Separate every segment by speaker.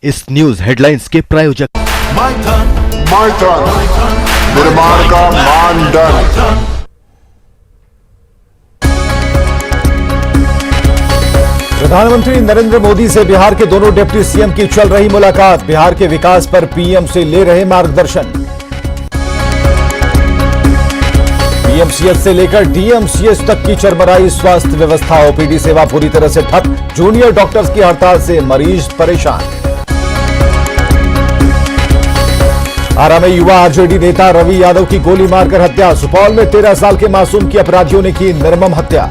Speaker 1: इस news headlines के प्रायोजक
Speaker 2: माइथन निर्माण का मानदंड।
Speaker 3: प्रधानमंत्री नरेंद्र मोदी से बिहार के दोनों डिप्टी सीएम की चल रही मुलाकात। बिहार के विकास पर पीएम से ले रहे मार्गदर्शन। पीएमसीएच से लेकर डीएमसीएच तक की चरमराई स्वास्थ्य व्यवस्था। ओपीडी सेवा पूरी तरह से ठप। जूनियर डॉक्टर्स की हड़ताल से मरीज परेशान। आरा में युवा आरजेडी नेता रवि यादव की गोली मारकर हत्या। सुपौल में 13 साल के मासूम की अपराधियों ने की निर्मम हत्या।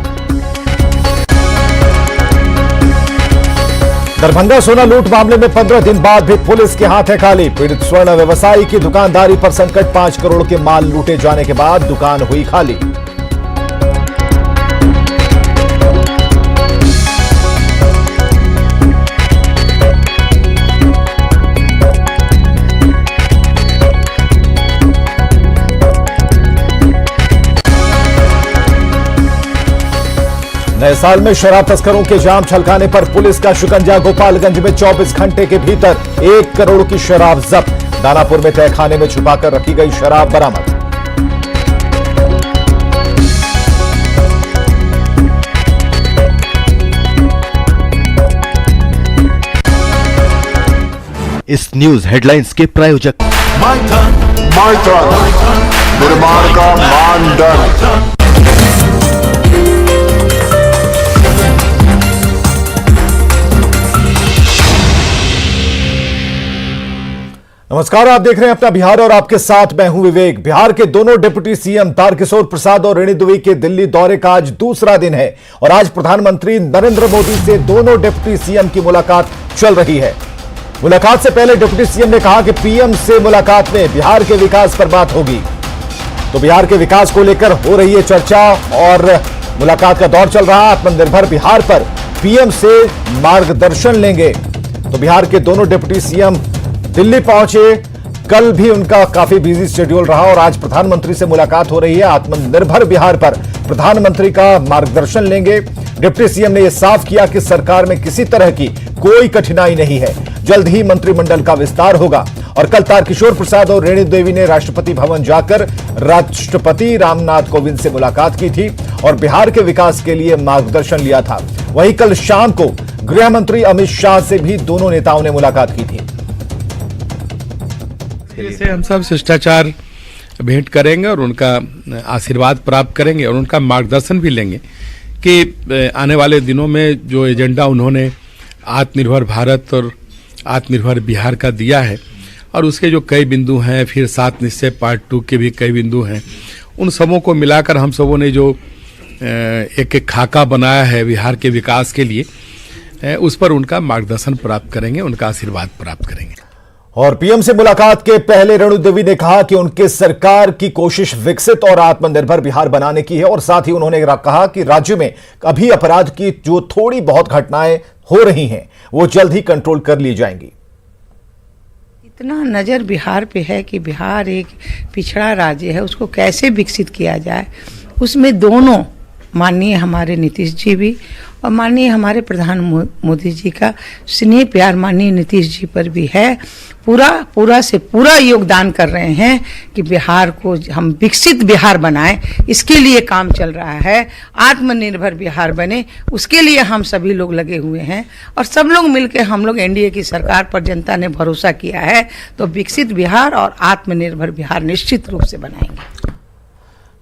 Speaker 3: दरभंगा सोना लूट मामले में 15 दिन बाद भी पुलिस के हाथ है खाली। पीड़ित स्वर्ण व्यवसायी की दुकानदारी पर संकट। 5 करोड़ के माल लूटे जाने के बाद दुकान हुई खाली। नए साल में शराब तस्करों के जाम छलकाने पर पुलिस का शिकंजा। गोपालगंज में 24 घंटे के भीतर 1 करोड़ की शराब जब्त। दानापुर में तहखाने में छुपाकर रखी गई शराब बरामद।
Speaker 1: इस न्यूज हेडलाइंस के प्रायोजक
Speaker 2: माइथन निर्माण का मानदंड।
Speaker 3: नमस्कार, आप देख रहे हैं अपना बिहार और आपके साथ मैं हूं विवेक। बिहार के दोनों डिप्टी सीएम तारकिशोर प्रसाद और रेणु देवी के दिल्ली दौरे का आज दूसरा दिन है और आज प्रधानमंत्री नरेंद्र मोदी से दोनों डिप्टी सीएम की मुलाकात चल रही है। मुलाकात से पहले डिप्टी सीएम ने कहा कि पीएम से मुलाकात में बिहार के विकास पर बात होगी। तो बिहार के विकास को लेकर हो रही है चर्चा और मुलाकात का दौर चल रहा। आत्मनिर्भर बिहार पर पीएम से मार्गदर्शन लेंगे। तो बिहार के दोनों डिप्टी सीएम दिल्ली पहुंचे। कल भी उनका काफी बिजी शेड्यूल रहा और आज प्रधानमंत्री से मुलाकात हो रही है। आत्मनिर्भर बिहार पर प्रधानमंत्री का मार्गदर्शन लेंगे। डिप्टी सीएम ने यह साफ किया कि सरकार में किसी तरह की कोई कठिनाई नहीं है। जल्द ही मंत्रिमंडल का विस्तार होगा। और कल तारकिशोर प्रसाद और रेणु देवी ने राष्ट्रपति भवन जाकर राष्ट्रपति रामनाथ कोविंद से मुलाकात की थी और बिहार के विकास के लिए मार्गदर्शन लिया था। वहीं कल शाम को गृह मंत्री अमित शाह से भी दोनों नेताओं ने मुलाकात की थी।
Speaker 4: से हम सब शिष्टाचार भेंट करेंगे और उनका आशीर्वाद प्राप्त करेंगे और उनका मार्गदर्शन भी लेंगे कि आने वाले दिनों में जो एजेंडा उन्होंने आत्मनिर्भर भारत और आत्मनिर्भर बिहार का दिया है और उसके जो कई बिंदु हैं, फिर 7 निश्चय पार्ट 2 के भी कई बिंदु हैं, उन सबों को मिलाकर हम सबों ने जो एक खाका बनाया है बिहार के विकास के लिए, उस पर उनका मार्गदर्शन प्राप्त करेंगे, उनका आशीर्वाद प्राप्त करेंगे।
Speaker 3: और पीएम से मुलाकात के पहले रेणु देवी ने कहा कि उनके सरकार की कोशिश विकसित और आत्मनिर्भर बिहार बनाने की है और साथ ही उन्होंने कहा कि राज्य में अभी अपराध की जो थोड़ी बहुत घटनाएं हो रही हैं वो जल्द ही कंट्रोल कर ली जाएंगी।
Speaker 5: इतना नजर बिहार पे है कि बिहार एक पिछड़ा राज्य है, उसको कैसे विकसित किया जाए, उसमें दोनों माननीय हमारे नीतीश जी भी और माननीय हमारे प्रधान मोदी जी का स्नेह प्यार माननीय नीतीश जी पर भी है। पूरा से पूरा योगदान कर रहे हैं कि बिहार को हम विकसित बिहार बनाएं, इसके लिए काम चल रहा है। आत्मनिर्भर बिहार बने, उसके लिए हम सभी लोग लगे हुए हैं और सब लोग मिलकर हम लोग एनडीए की सरकार पर जनता ने भरोसा किया है, तो विकसित बिहार और आत्मनिर्भर बिहार निश्चित रूप से बनाएंगे।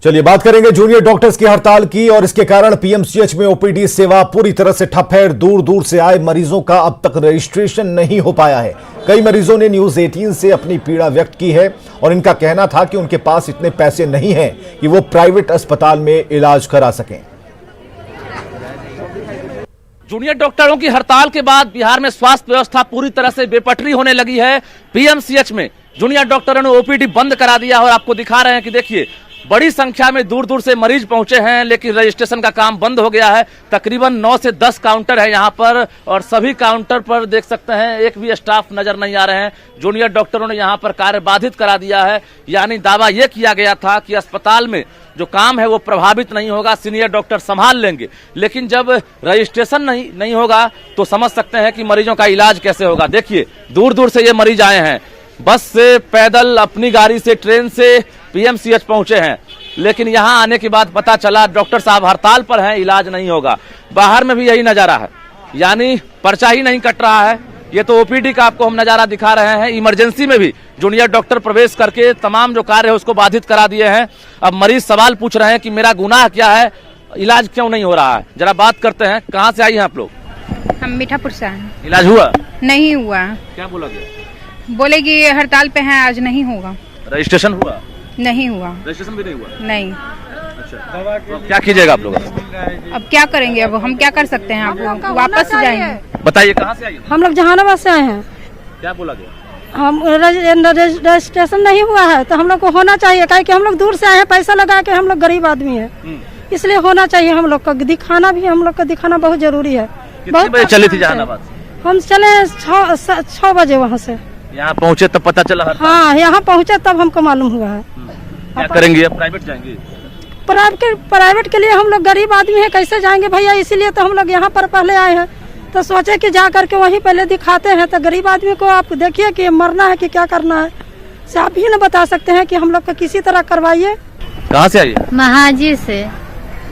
Speaker 3: चलिए बात करेंगे जूनियर डॉक्टर्स की हड़ताल की और इसके कारण पीएमसीएच में ओपीडी सेवा पूरी तरह से ठप है। दूर दूर से आए मरीजों का अब तक रजिस्ट्रेशन नहीं हो पाया है। कई मरीजों ने न्यूज 18 से अपनी पीड़ा व्यक्त की है और इनका कहना था कि उनके पास इतने पैसे नहीं हैं कि वो प्राइवेट अस्पताल में इलाज करा सकें।
Speaker 6: जूनियर डॉक्टरों की हड़ताल के बाद बिहार में स्वास्थ्य व्यवस्था पूरी तरह से बेपटरी होने लगी है। पीएमसीएच में जूनियर डॉक्टरों ने ओपीडी बंद करा दिया और आपको दिखा रहे हैं कि देखिए बड़ी संख्या में दूर दूर से मरीज पहुंचे हैं, लेकिन रजिस्ट्रेशन का काम बंद हो गया है। तकरीबन 9 से 10 काउंटर है यहाँ पर और सभी काउंटर पर देख सकते हैं एक भी स्टाफ नजर नहीं आ रहे हैं। जूनियर डॉक्टरों ने यहाँ पर कार्य बाधित करा दिया है। यानी दावा यह किया गया था कि अस्पताल में जो काम है वो प्रभावित नहीं होगा, सीनियर डॉक्टर संभाल लेंगे। लेकिन जब रजिस्ट्रेशन नहीं होगा तो समझ सकते हैं कि मरीजों का इलाज कैसे होगा। देखिए दूर दूर से ये मरीज आए हैं, बस से, पैदल, अपनी गाड़ी से, ट्रेन से पीएमसीएच पहुंचे हैं, लेकिन यहां आने के बाद पता चला डॉक्टर साहब हड़ताल पर हैं, इलाज नहीं होगा। बाहर में भी यही नजारा है, यानी पर्चा ही नहीं कट रहा है। ये तो ओपीडी का आपको हम नजारा दिखा रहे हैं। इमरजेंसी में भी जूनियर डॉक्टर प्रवेश करके तमाम जो कार्य है उसको बाधित करा दिए हैं। अब मरीज सवाल पूछ रहे हैं कि मेरा गुनाह क्या है, इलाज क्यों नहीं हो रहा है। जरा बात करते हैं, कहाँ से आई हैं आप लोग?
Speaker 7: हम मीठापुर से हैं।
Speaker 6: इलाज हुआ?
Speaker 7: नहीं हुआ।
Speaker 6: क्या बोला गया?
Speaker 7: बोले कि हड़ताल पे हैं, आज नहीं होगा।
Speaker 6: रजिस्ट्रेशन हुआ?
Speaker 7: नहीं हुआ।
Speaker 6: रजिस्ट्रेशन भी नहीं हुआ?
Speaker 7: नहीं।
Speaker 6: अच्छा, तो क्या कीजिएगा आप लोग?
Speaker 7: अब क्या करेंगे, अब हम क्या कर सकते हैं, आप वापस जाएंगे।
Speaker 6: बताइए कहाँ से आई?
Speaker 8: हम लोग जहानाबाद से आए हैं।
Speaker 6: क्या बोला गया?
Speaker 8: हम रजिस्ट्रेशन नहीं हुआ है तो हम लोग को होना चाहिए, काहे कि हम लोग दूर से आए हैं, पैसा लगा के, हम लोग गरीब आदमी है, इसलिए होना चाहिए। हम लोग को दिखाना भी, हम लोग को दिखाना बहुत जरूरी है।
Speaker 6: कितने बजे चली थी जहानाबाद?
Speaker 8: हम चले 6 बजे वहाँ से।
Speaker 6: यहाँ पहुँचे तब पता चला?
Speaker 8: हाँ, यहाँ पहुँचे तब हमको मालूम हुआ है।
Speaker 6: क्या करेंगे, अब प्राइवेट जाएंगे?
Speaker 8: प्राइवेट के लिए हम लोग गरीब आदमी है, कैसे जाएंगे भैया, इसीलिए तो हम लोग यहाँ पर पहले आए हैं। तो सोचे कि जा करके वहीं पहले दिखाते हैं, तो गरीब आदमी को आप देखिए कि मरना है कि क्या करना है, से आप ही न बता सकते हैं कि हम लोग को किसी तरह करवाइए।
Speaker 6: कहाँ से आई?
Speaker 9: महाजी से।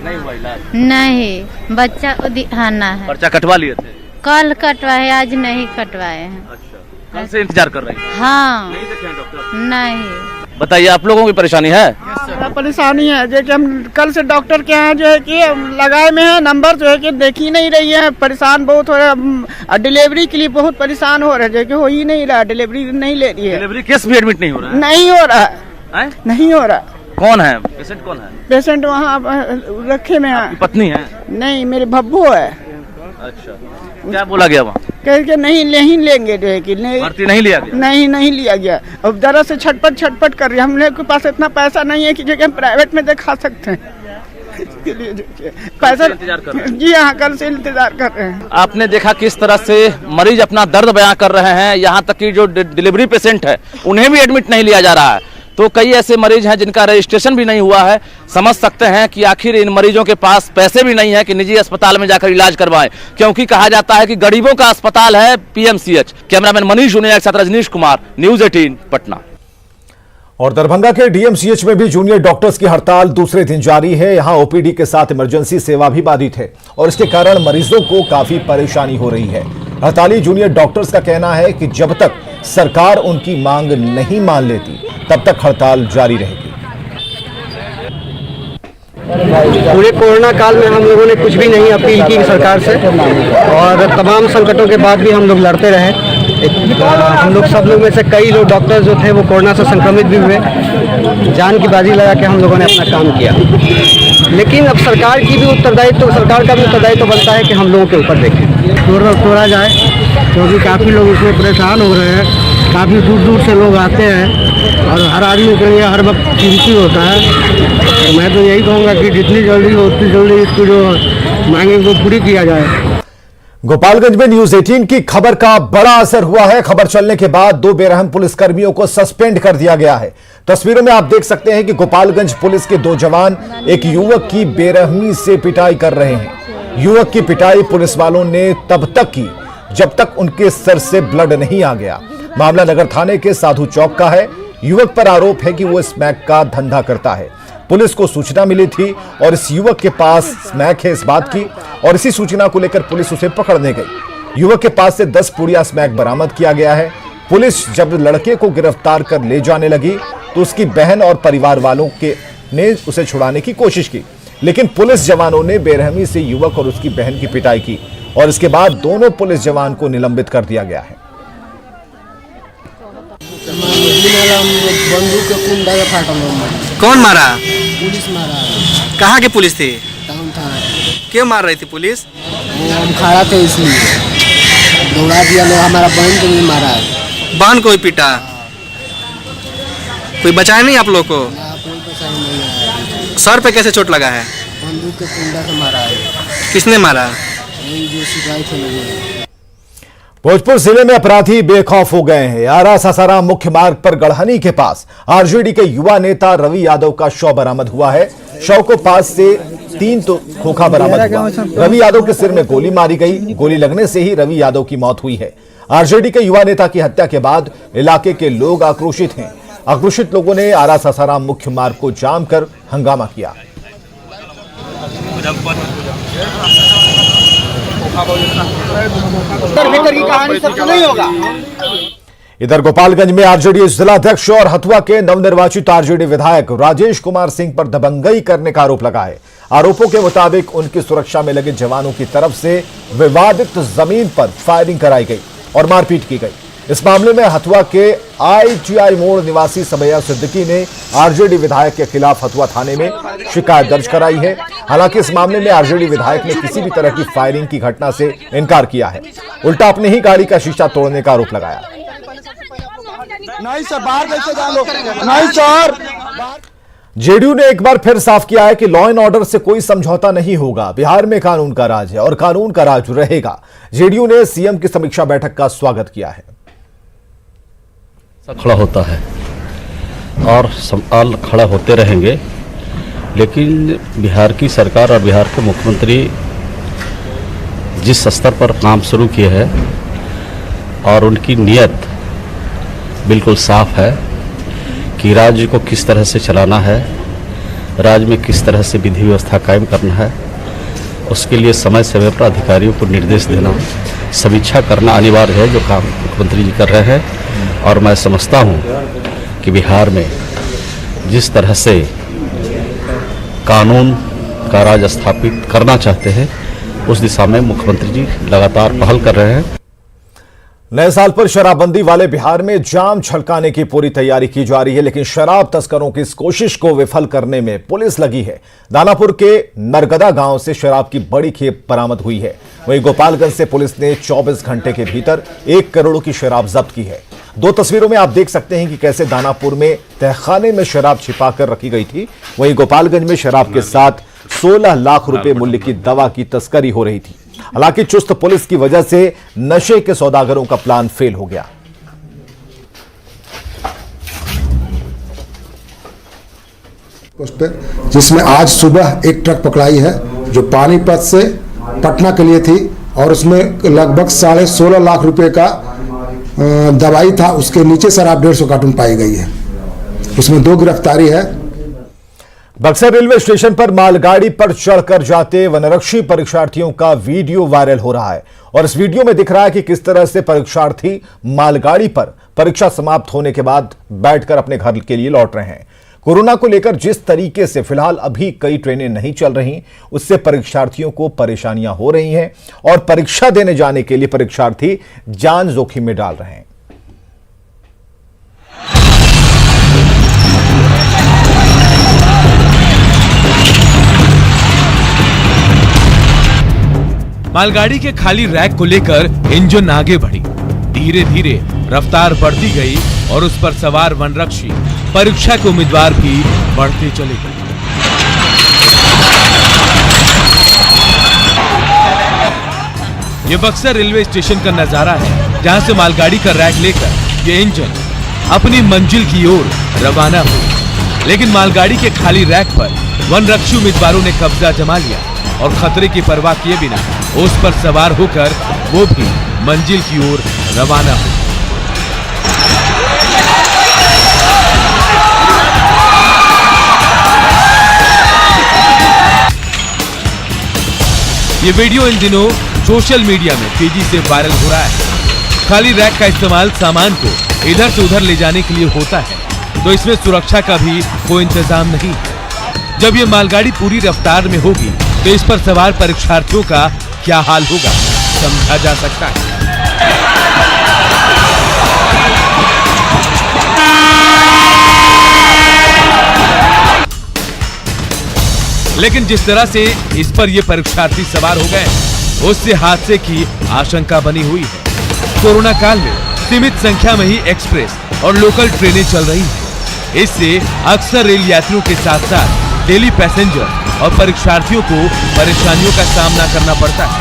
Speaker 6: नहीं हुआ इलाज?
Speaker 9: नहीं, बच्चा को दिखाना है।
Speaker 6: पर्चा कटवा लिए थे?
Speaker 9: कल कटवाए, आज नहीं कटवाए हैं।
Speaker 6: अच्छा, कल से इंतजार कर रहे हैं?
Speaker 9: हाँ।
Speaker 6: नहीं देखे हैं डॉक्टर?
Speaker 9: नहीं।
Speaker 6: बताइए, आप लोगों की परेशानी है?
Speaker 10: परेशानी है जो कि हम कल से डॉक्टर के यहाँ जो है कि लगाए में है, नंबर जो है कि देख ही नहीं रही है, परेशान बहुत हो रहा है। डिलीवरी के लिए बहुत परेशान हो रहे हैं, जो कि हो ही नहीं रहा, डिलीवरी नहीं ले रही है।
Speaker 6: डिलीवरी केस भी एडमिट नहीं हो रहा है?
Speaker 10: नहीं हो रहा
Speaker 6: है?
Speaker 10: नहीं हो रहा।
Speaker 6: कौन है पेशेंट? कौन है
Speaker 10: पेशेंट? वहाँ रखे में है।
Speaker 6: पत्नी है?
Speaker 10: नहीं, मेरे भब्बू है।
Speaker 6: अच्छा, क्या बोला गया वहाँ?
Speaker 10: कह के नहीं लेंगे जो है कि
Speaker 6: भर्ती नहीं लिया गया?
Speaker 10: नहीं लिया गया। अब जरा से छटपट कर रही है। हम लोग के पास इतना पैसा नहीं है कि जो कि हम प्राइवेट में दिखा सकते हैं। इसके लिए पैसा
Speaker 6: इंतजार कर रहे हैं?
Speaker 10: जी हाँ, कल से इंतजार कर रहे हैं।
Speaker 6: आपने देखा किस तरह से मरीज अपना दर्द बयां कर रहे हैं, यहाँ तक कि जो डिलीवरी पेशेंट है उन्हें भी एडमिट नहीं लिया जा रहा है। तो कई ऐसे मरीज हैं जिनका रजिस्ट्रेशन भी नहीं हुआ है। समझ सकते हैं कि आखिर इन मरीजों के पास पैसे भी नहीं है कि निजी अस्पताल में जाकर इलाज करवाएं, क्योंकि कहा जाता है कि गरीबों का अस्पताल है पीएमसीएच। कैमरामैन मनीष जूनियर के साथ रजनीश कुमार, न्यूज 18 पटना।
Speaker 3: और दरभंगा के डीएमसीएच में भी जूनियर डॉक्टर्स की हड़ताल दूसरे दिन जारी है। यहां ओपीडी के साथ इमरजेंसी सेवा भी बाधित है और इसके कारण मरीजों को काफी परेशानी हो रही है। हड़ताली जूनियर डॉक्टर्स का कहना है कि जब तक सरकार उनकी मांग नहीं मान लेती तब तक हड़ताल जारी रहेगी।
Speaker 11: पूरे कोरोना काल में हम लोगों ने कुछ भी नहीं अपील की सरकार से और तमाम संकटों के बाद भी हम लोग लड़ते रहे। हम लोग सब लोग में से कई लोग डॉक्टर जो थे वो कोरोना से संक्रमित भी हुए। जान की बाजी लगा के हम लोगों ने अपना काम किया, लेकिन अब सरकार की भी उत्तरदायित्व, सरकार का भी उत्तरदायित्व बनता है कि हम लोगों के ऊपर देखें, तोड़ा जाए, क्योंकि काफ़ी लोग इसमें परेशान हो रहे हैं। काफ़ी दूर दूर से लोग आते हैं और हर आदमी के लिए हर वक्त कीमती होता है। तो मैं तो यही कहूँगा कि जितनी जल्दी हो उतनी जल्दी इसको जो मांगे वो पूरी किया जाए।
Speaker 3: गोपालगंज में न्यूज 18 की खबर का बड़ा असर हुआ है। खबर चलने के बाद 2 बेरहम पुलिसकर्मियों को सस्पेंड कर दिया गया है। तस्वीरों में आप देख सकते हैं कि गोपालगंज पुलिस के 2 जवान एक युवक की बेरहमी से पिटाई कर रहे हैं। युवक की पिटाई पुलिस वालों ने तब तक की जब तक उनके सर से ब्लड नहीं आ गया। मामला नगर थाने के साधु चौक का है। युवक पर आरोप है कि वो स्मैक का धंधा करता है। पुलिस को सूचना मिली थी और इस युवक के पास स्मैक है इस बात की, और इसी सूचना को लेकर पुलिस उसे पकड़ने गई। युवक के पास से 10 पुड़िया स्मैक बरामद किया गया है। पुलिस जब लड़के को गिरफ्तार कर ले जाने लगी तो उसकी बहन और परिवार वालों ने उसे छुड़ाने की कोशिश की, लेकिन पुलिस जवानों ने बेरहमी से युवक और उसकी बहन की पिटाई की और इसके बाद दोनों पुलिस जवान को निलंबित कर दिया गया है।
Speaker 11: कौन मारा?
Speaker 12: पुलिस मारा।
Speaker 11: कहाँ की पुलिस थी?
Speaker 12: टाउन था।
Speaker 11: क्यों मार रही थी पुलिस?
Speaker 12: वो हम खड़ा थे इसलिए दौड़ा दिया लोग। हमारा बहन को भी मारा है।
Speaker 11: बहन को भी पीटा? कोई बचाया नहीं आप लोग को?
Speaker 12: कोई परेशानी नहीं है।
Speaker 11: सर पे कैसे चोट लगा है?
Speaker 12: बंदूक के कुंडा से मारा है।
Speaker 11: किसने मारा?
Speaker 12: यही जो सिपाही थे लोग।
Speaker 3: भोजपुर जिले में अपराधी बेखौफ हो गए हैं। आरा सासाराम मुख्य मार्ग पर गढ़हनी के पास आरजेडी के युवा नेता रवि यादव का शव बरामद हुआ है। शव को पास से 3 खोखा बरामद हुआ। रवि यादव के सिर में गोली मारी गई। गोली लगने से ही रवि यादव की मौत हुई है। आरजेडी के युवा नेता की हत्या के बाद इलाके के लोग आक्रोशित हैं। आक्रोशित लोगों ने आरा सासाराम मुख्य मार्ग को जाम कर हंगामा किया। इधर गोपालगंज में आरजेडी जिलाध्यक्ष और हथुआ के नवनिर्वाचित आरजेडी विधायक राजेश कुमार सिंह पर दबंगई करने का आरोप लगा है। आरोपों के मुताबिक उनकी सुरक्षा में लगे जवानों की तरफ से विवादित जमीन पर फायरिंग कराई गई और मारपीट की गई। इस मामले में हथुआ के ITI मोड़ निवासी समैया सिद्दीकी ने आरजेडी विधायक के खिलाफ हथुआ थाने में शिकायत दर्ज कराई है। हालांकि इस मामले में आरजेडी विधायक ने किसी भी तरह की फायरिंग की घटना से इनकार किया है। उल्टा अपने ही गाड़ी का शीशा तोड़ने का आरोप लगाया।
Speaker 2: नहीं सर, बाहर कैसे जाओ? नहीं सर।
Speaker 3: जेडीयू ने एक बार फिर साफ किया है कि लॉ एंड ऑर्डर से कोई समझौता नहीं होगा। बिहार में कानून का राज है और कानून का राज रहेगा। जेडीयू ने सीएम की समीक्षा बैठक का स्वागत किया है।
Speaker 13: खड़ा होता है और सवाल खड़ा होते रहेंगे, लेकिन बिहार की सरकार और बिहार के मुख्यमंत्री जिस स्तर पर काम शुरू किए हैं और उनकी नीयत बिल्कुल साफ है कि राज्य को किस तरह से चलाना है, राज्य में किस तरह से विधि व्यवस्था कायम करना है, उसके लिए समय समय पर अधिकारियों को निर्देश देना, समीक्षा करना अनिवार्य है, जो काम मुख्यमंत्री जी कर रहे हैं। और मैं समझता हूं कि बिहार में जिस तरह से कानून का राज स्थापित करना चाहते हैं, उस दिशा में मुख्यमंत्री जी लगातार पहल कर रहे हैं।
Speaker 3: नए साल पर शराबबंदी वाले बिहार में जाम छलकाने की पूरी तैयारी की जा रही है, लेकिन शराब तस्करों की इस कोशिश को विफल करने में पुलिस लगी है। दानापुर के नरगदा गांव से शराब की बड़ी खेप बरामद हुई है। वहीं गोपालगंज से पुलिस ने 24 घंटे के भीतर 1 करोड़ की शराब जब्त की है। 2 तस्वीरों में आप देख सकते हैं कि कैसे दानापुर में तहखाने में शराब छिपाकर रखी गई थी। वहीं गोपालगंज में शराब के साथ 16 लाख रुपए मूल्य की दवा की तस्करी हो रही थी। हालांकि चुस्त पुलिस की वजह से नशे के सौदागरों का प्लान फेल हो गया।
Speaker 14: जिसमें आज सुबह एक ट्रक पकड़ाई है जो पानीपत से पटना के लिए थी और उसमें लगभग 16.5 लाख रुपए का दवाई था। उसके नीचे शराब 150 कार्टून पाई गई है। उसमें 2 गिरफ्तारी है।
Speaker 3: बक्सर रेलवे स्टेशन पर मालगाड़ी पर चढ़कर जाते वनरक्षी परीक्षार्थियों का वीडियो वायरल हो रहा है और इस वीडियो में दिख रहा है कि किस तरह से परीक्षार्थी मालगाड़ी पर परीक्षा समाप्त होने के बाद बैठकर अपने घर के लिए लौट रहे हैं। कोरोना को लेकर जिस तरीके से फिलहाल अभी कई ट्रेनें नहीं चल रही, उससे परीक्षार्थियों को परेशानियां हो रही हैं और परीक्षा देने जाने के लिए परीक्षार्थी जान जोखिम में डाल रहे हैं।
Speaker 15: मालगाड़ी के खाली रैक को लेकर इंजन आगे बढ़ी। धीरे धीरे रफ्तार बढ़ती गई और उस पर सवार वनरक्षी परीक्षा के उम्मीदवार भी बढ़ते चले गए। ये बक्सर रेलवे स्टेशन का नजारा है, जहां से मालगाड़ी का रैक लेकर ये इंजन अपनी मंजिल की ओर रवाना हुई। लेकिन मालगाड़ी के खाली रैक पर वनरक्षी उम्मीदवारों ने कब्जा जमा लिया और खतरे की परवाह किए बिना उस पर सवार होकर वो भी मंजिल की ओर रवाना हुए। ये वीडियो इन दिनों सोशल मीडिया में तेजी से वायरल हो रहा है। खाली रैक का इस्तेमाल सामान को इधर से उधर ले जाने के लिए होता है, तो इसमें सुरक्षा का भी कोई इंतजाम नहीं। जब ये मालगाड़ी पूरी रफ्तार में होगी तो इस पर सवार परीक्षार्थियों का क्या हाल होगा, समझा जा सकता है। लेकिन जिस तरह से इस पर ये परीक्षार्थी सवार हो गए, उससे हादसे की आशंका बनी हुई है। कोरोना काल में सीमित संख्या में ही एक्सप्रेस और लोकल ट्रेनें चल रही हैं। इससे अक्सर रेल यात्रियों के साथ साथ डेली पैसेंजर और परीक्षार्थियों को परेशानियों का सामना करना पड़ता है।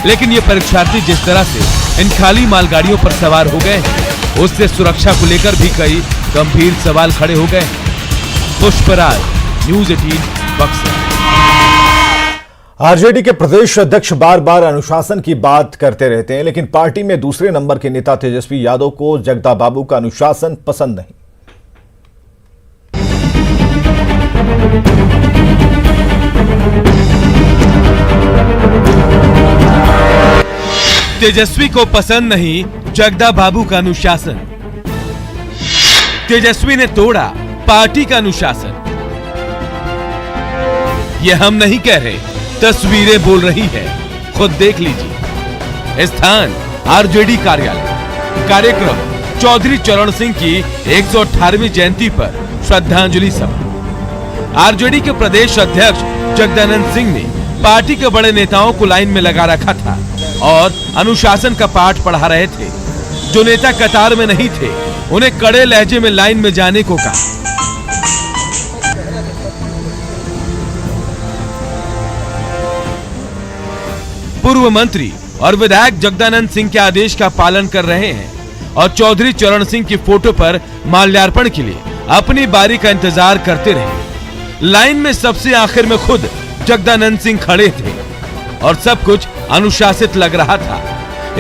Speaker 15: लेकिन ये परीक्षार्थी जिस तरह से इन खाली मालगाड़ियों पर सवार हो गए हैं, उससे सुरक्षा को लेकर भी कई गंभीर सवाल खड़े हो गए हैं। पुष्पराज, न्यूज़ 18 बक्सर।
Speaker 3: आरजेडी के प्रदेश अध्यक्ष बार बार अनुशासन की बात करते रहते हैं, लेकिन पार्टी में दूसरे नंबर के नेता तेजस्वी यादव को जगदा बाबू का अनुशासन पसंद नहीं।
Speaker 15: तेजस्वी को पसंद नहीं जगदा बाबू का अनुशासन। तेजस्वी ने तोड़ा पार्टी का अनुशासन। यह हम नहीं कह रहे, तस्वीरें बोल रही है, खुद देख लीजिए। स्थान आरजेडी कार्यालय। कार्यक्रम चौधरी चरण सिंह की 118वीं जयंती पर श्रद्धांजलि सभा। आरजेडी के प्रदेश अध्यक्ष जगदानंद सिंह ने पार्टी के बड़े नेताओं को लाइन में लगा रखा था और अनुशासन का पाठ पढ़ा रहे थे। जो नेता कतार में नहीं थे, उन्हें कड़े लहजे में लाइन में जाने को कहा। पूर्व मंत्री और विधायक जगदानंद सिंह के आदेश का पालन कर रहे हैं और चौधरी चरण सिंह की फोटो पर माल्यार्पण के लिए अपनी बारी का इंतजार करते रहे। लाइन में सबसे आखिर में खुद जगदानंद सिंह खड़े थे और सब कुछ अनुशासित लग रहा था।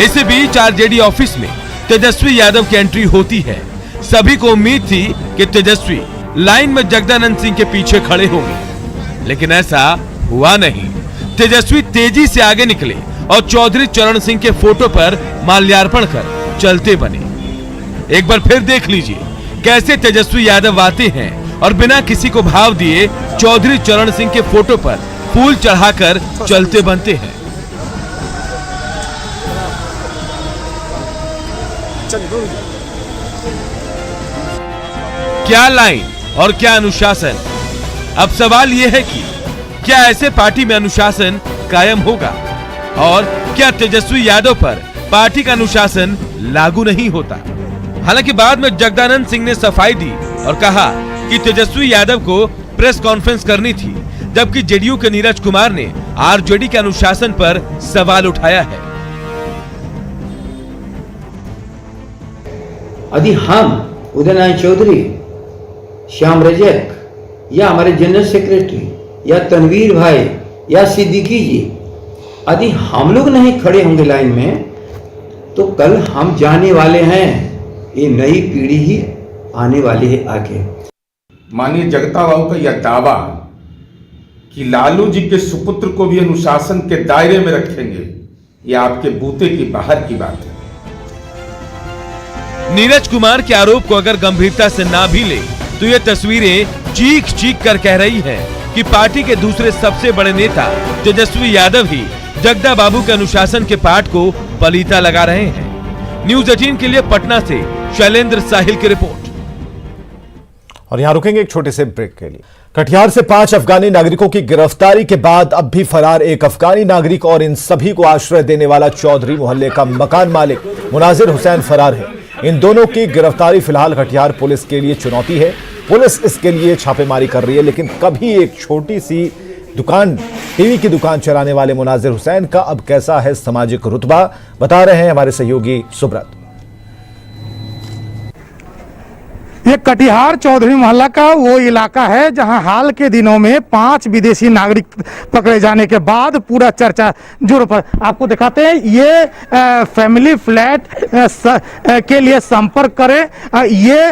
Speaker 15: इसी बीच आरजेडी ऑफिस में तेजस्वी यादव की एंट्री होती है। सभी को उम्मीद थी कि तेजस्वी लाइन में जगदानंद सिंह के पीछे खड़े होंगे, लेकिन ऐसा हुआ नहीं। तेजस्वी तेजी से आगे निकले और चौधरी चरण सिंह के फोटो पर माल्यार्पण कर चलते बने। एक बार फिर देख लीजिए कैसे तेजस्वी यादव आते हैं और बिना किसी को भाव दिए चौधरी चरण सिंह के फोटो पर फूल चढ़ाकर चलते बनते हैं। क्या लाइन और क्या अनुशासन। अब सवाल यह है कि क्या ऐसे पार्टी में अनुशासन कायम होगा और क्या तेजस्वी यादव पर पार्टी का अनुशासन लागू नहीं होता। हालांकि बाद में जगदानंद सिंह ने सफाई दी और कहा कि तेजस्वी यादव को प्रेस कॉन्फ्रेंस करनी थी, जबकि जेडीयू के नीरज कुमार ने आरजेडी के अनुशासन पर सवाल उठाया है।
Speaker 16: यदि हम उदय नारायण चौधरी, श्याम रजक या हमारे जनरल सेक्रेटरी या तनवीर भाई या सिद्दीकी जी, यदि हम लोग नहीं खड़े होंगे लाइन में, तो कल हम जाने वाले हैं। ये नई पीढ़ी ही आने वाली है आगे।
Speaker 17: माननीय जगदा बाबू का यह दावा कि लालू जी के सुपुत्र को भी अनुशासन के दायरे में रखेंगे, यह आपके बूते की बाहर की बात है।
Speaker 15: नीरज कुमार के आरोप को अगर गंभीरता से ना भी ले तो ये तस्वीरें चीख चीख कर कह रही हैं कि पार्टी के दूसरे सबसे बड़े नेता तेजस्वी यादव ही जगदा बाबू के अनुशासन के पाठ को पलीता लगा रहे हैं। न्यूज़ 18 के लिए पटना से शैलेंद्र साहिल की रिपोर्ट।
Speaker 3: और यहां रुकेंगे एक छोटे से ब्रेक के लिए। कटिहार से 5 अफगानी नागरिकों की गिरफ्तारी के बाद अब भी फरार एक अफगानी नागरिक और इन सभी को आश्रय देने वाला चौधरी मोहल्ले का मकान मालिक मुनाजिर हुसैन फरार है। इन दोनों की गिरफ्तारी फिलहाल कटिहार पुलिस के लिए चुनौती है। पुलिस इसके लिए छापेमारी कर रही है, लेकिन कभी एक छोटी सी दुकान, टीवी की दुकान चलाने वाले मुनाजिर हुसैन का अब कैसा है सामाजिक रुतबा, बता रहे हैं हमारे सहयोगी सुब्रत।
Speaker 18: ये कटिहार चौधरी मोहल्ला का वो इलाका है जहां हाल के दिनों में 5 विदेशी नागरिक पकड़े जाने के बाद पूरा चर्चा जोर पर। आपको दिखाते हैं, ये फैमिली फ्लैट के लिए संपर्क करें। ये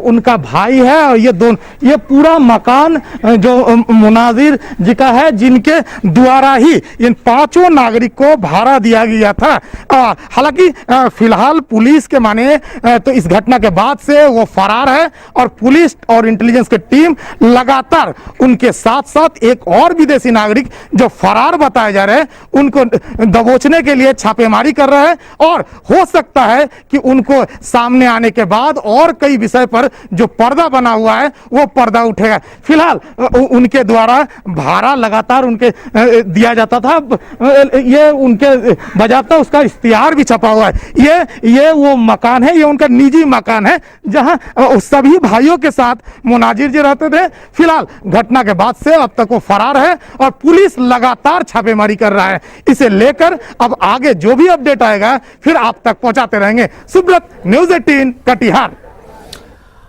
Speaker 18: उनका भाई है और ये पूरा मकान जो मुनाजिर जी का है, जिनके द्वारा ही इन 5 नागरिक को भाड़ा दिया गया था। हालांकि फिलहाल पुलिस के माने तो इस घटना के बाद से वो फरार है और पुलिस और इंटेलिजेंस की टीम लगातार उनके साथ साथ एक और विदेशी नागरिक जो फरार बताए जा रहे हैं उनको दबोचने के लिए छापेमारी कर रहे हैं और हो सकता है कि उनको सामने आने के बाद और कई विषय पर जो पर्दा बना हुआ है वो पर्दा उठेगा। फिलहाल उनके द्वारा भाड़ा लगातार उनके दिया जाता था, ये उनके बजाता उसका इश्तिहार भी छपा हुआ है। ये वो मकान है, ये उनका निजी मकान है जहां सभी भाइयों के साथ मुनाजिर जी रहते थे। फिलहाल घटना के बाद से अब तक वो फरार है और पुलिस लगातार छापेमारी कर रहा है। इसे लेकर अब आगे जो भी अपडेट आएगा फिर आप तक पहुंचाते रहेंगे। सुब्रत, न्यूज़ 18 कटिहार।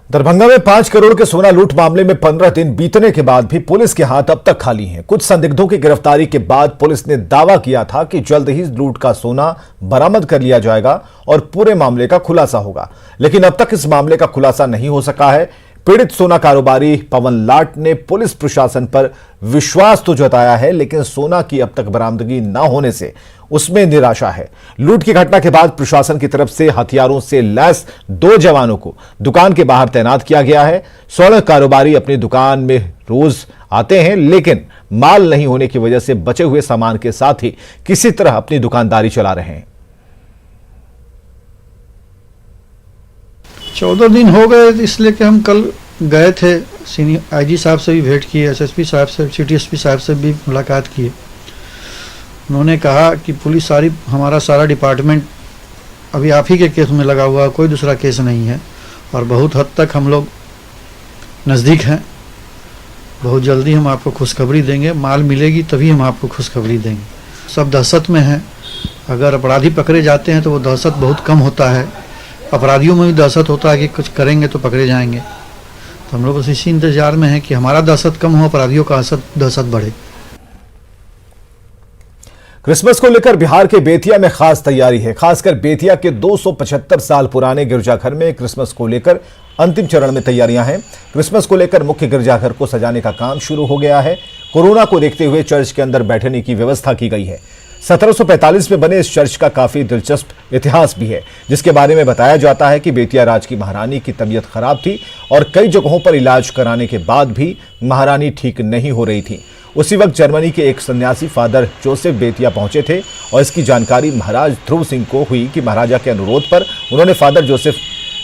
Speaker 3: दरभंगा में 5 करोड़ के सोना लूट मामले में 15 दिन बीतने के बाद भी पुलिस के हाथ अब तक खाली हैं। कुछ संदिग्धों की गिरफ्तारी के बाद पुलिस ने दावा किया था कि जल्द ही लूट का सोना बरामद कर लिया जाएगा और पूरे मामले का खुलासा होगा, लेकिन अब तक इस मामले का खुलासा नहीं हो सका है। पीड़ित सोना कारोबारी पवन लाट ने पुलिस प्रशासन पर विश्वास तो जताया है, लेकिन सोना की अब तक बरामदगी न होने से उसमें निराशा है। लूट की घटना के बाद प्रशासन की तरफ से हथियारों से लैस 2 जवानों को दुकान के बाहर तैनात किया गया है। स्वर्ण कारोबारी अपनी दुकान में रोज आते हैं, लेकिन माल नहीं होने की वजह से बचे हुए सामान के साथ ही किसी तरह अपनी दुकानदारी चला रहे हैं।
Speaker 19: 14 दिन हो गए, इसलिए कि हम कल गए थे, सीनियर आईजी साहब से भी भेंट किए, एसएसपी साहब से, सिटी एसपी साहब से भी मुलाकात किए। उन्होंने कहा कि पुलिस हमारा सारा डिपार्टमेंट अभी आप ही के केस में लगा हुआ है, कोई दूसरा केस नहीं है और बहुत हद तक हम लोग नज़दीक हैं। बहुत जल्दी हम आपको खुशखबरी देंगे, माल मिलेगी तभी हम आपको खुशखबरी देंगे। सब दहशत में हैं, अगर अपराधी पकड़े जाते हैं तो वो दहशत बहुत कम होता है। अपराधियों में भी दहशत होता है कि कुछ करेंगे तो पकड़े जाएंगे, तो हम लोग उस इसी इंतजार में हैं कि हमारा दहशत कम हो, अपराधियों का दहशत बढ़े।
Speaker 3: क्रिसमस को लेकर बिहार के बेतिया में खास तैयारी है। खासकर बेतिया के 275 साल पुराने गिरजाघर में क्रिसमस को लेकर अंतिम चरण में तैयारियां हैं। क्रिसमस को लेकर मुख्य गिरजाघर को सजाने का काम शुरू हो गया है। कोरोना को देखते हुए चर्च के अंदर बैठने की व्यवस्था की गई है। 1745 में बने इस चर्च का काफी दिलचस्प इतिहास भी है, जिसके बारे में बताया जाता है कि बेतिया राज की महारानी की तबीयत खराब थी और कई जगहों पर इलाज कराने के बाद भी महारानी ठीक नहीं हो रही थी। उसी वक्त जर्मनी के एक सन्यासी फादर जोसेफ बेतिया पहुंचे थे और इसकी जानकारी महाराज ध्रुव सिंह को हुई कि महाराजा के अनुरोध पर उन्होंने फादर जोसेफ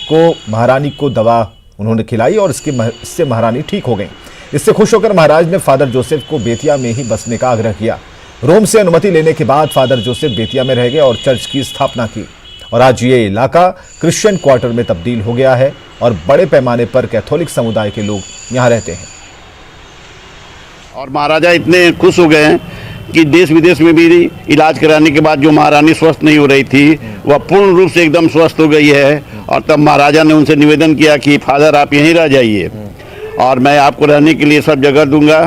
Speaker 3: को महारानी को दवा उन्होंने खिलाई और इससे महारानी ठीक हो गई। इससे खुश होकर महाराज ने फादर जोसेफ को बेतिया में ही बसने का आग्रह किया। रोम से अनुमति लेने के बाद फादर जोसेफ बेतिया में रह गए और चर्च की स्थापना की और आज ये इलाका क्रिश्चियन क्वार्टर में तब्दील हो गया है और बड़े पैमाने पर कैथोलिक समुदाय के लोग यहाँ रहते हैं।
Speaker 20: और महाराजा इतने खुश हो गए हैं कि देश विदेश में भी इलाज कराने के बाद जो महारानी स्वस्थ नहीं हो रही थी वह पूर्ण रूप से एकदम स्वस्थ हो गई है। और तब महाराजा ने उनसे निवेदन किया कि फादर आप यहीं रह जाइए और मैं आपको रहने के लिए सब जगह दूंगा।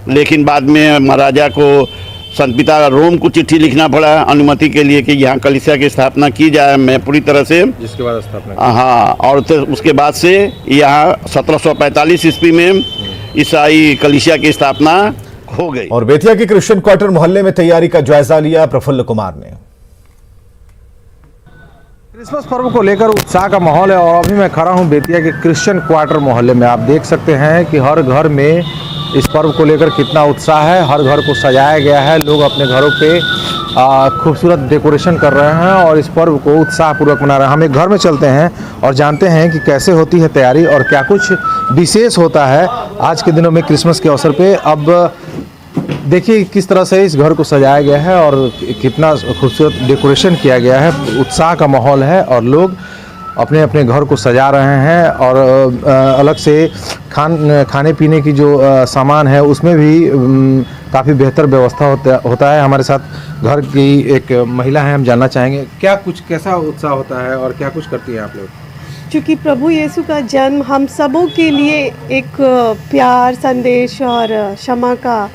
Speaker 20: लेकिन बाद में महाराजा को संत पिता रोम को चिट्ठी लिखना पड़ा अनुमति के लिए कि यहाँ कलीसिया की स्थापना की जाए। मैं पूरी तरह से
Speaker 21: जिसके बाद स्थापना
Speaker 20: हाँ, और उसके बाद से यहाँ 1745 ईस्वी में ईसाई कलीसिया की स्थापना हो गई।
Speaker 3: और बेतिया के क्रिश्चियन क्वार्टर मोहल्ले में तैयारी का जायजा लिया प्रफुल्ल कुमार ने।
Speaker 22: क्रिसमस पर्व को लेकर उत्साह का माहौल है और अभी मैं खड़ा हूं बेतिया के क्रिश्चियन क्वार्टर मोहल्ले में। आप देख सकते हैं कि हर घर में इस पर्व को लेकर कितना उत्साह है। हर घर को सजाया गया है, लोग अपने घरों पे खूबसूरत डेकोरेशन कर रहे हैं और इस पर्व को उत्साहपूर्वक मना रहे हैं। हम एक घर में चलते हैं और जानते हैं कि कैसे होती है तैयारी और क्या कुछ विशेष होता है आज के दिनों में क्रिसमस के अवसर पे। अब देखिए किस तरह से इस घर को सजाया गया है और कितना खूबसूरत डेकोरेशन किया गया है। उत्साह का माहौल है और लोग अपने अपने घर को सजा रहे हैं और अलग से खाने पीने की जो सामान है उसमें भी काफ़ी बेहतर व्यवस्था होता है। हमारे साथ घर की एक महिला है, हम जानना चाहेंगे क्या कुछ कैसा उत्साह होता है और क्या कुछ करती हैं आप लोग।
Speaker 23: क्योंकि प्रभु यीशु का जन्म हम सबों के लिए एक प्यार संदेश और क्षमा का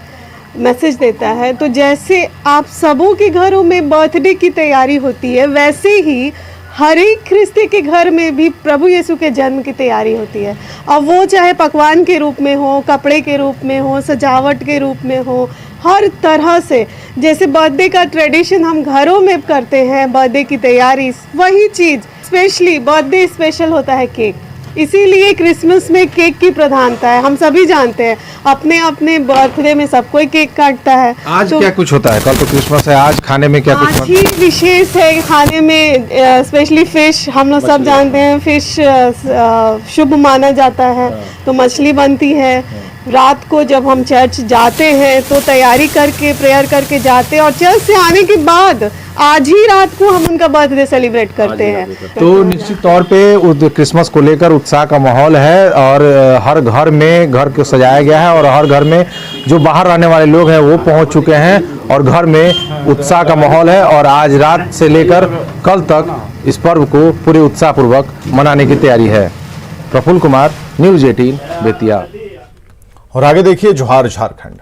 Speaker 23: मैसेज देता है, तो जैसे आप सबों के घरों में बर्थडे की तैयारी होती है वैसे ही हर एक ख्रिस्ती के घर में भी प्रभु यीशु के जन्म की तैयारी होती है। अब वो चाहे पकवान के रूप में हो, कपड़े के रूप में हो, सजावट के रूप में हो, हर तरह से जैसे बर्थडे का ट्रेडिशन हम घरों में करते हैं बर्थडे की तैयारी, वही चीज़ स्पेशली बर्थडे स्पेशल होता है केक। इसीलिए क्रिसमस में केक की प्रधानता है। हम सभी जानते हैं अपने अपने बर्थडे में सब कोई केक काटता है।
Speaker 22: आज
Speaker 23: तो
Speaker 22: क्या कुछ होता है? कल तो क्रिसमस है, आज खाने में क्या कुछ
Speaker 23: आज ही विशेष है खाने में स्पेशली फिश। हम लोग सब जानते हैं फिश शुभ माना जाता है, तो मछली बनती है। रात को जब हम चर्च जाते हैं तो तैयारी करके प्रेयर करके जाते हैं और चर्च से आने के बाद आज ही रात को हम उनका बर्थडे सेलिब्रेट करते हैं।
Speaker 22: तो निश्चित तौर पे क्रिसमस को लेकर उत्साह का माहौल है और हर घर में घर को सजाया गया है और हर घर में जो बाहर रहने वाले लोग हैं वो पहुंच चुके हैं और घर में उत्साह का माहौल है और आज रात से लेकर कल तक इस पर्व को पूरे उत्साहपूर्वक मनाने की तैयारी है। प्रफुल्ल कुमार, न्यूज़ 18 बेतिया।
Speaker 3: और आगे देखिए जोहार झारखंड।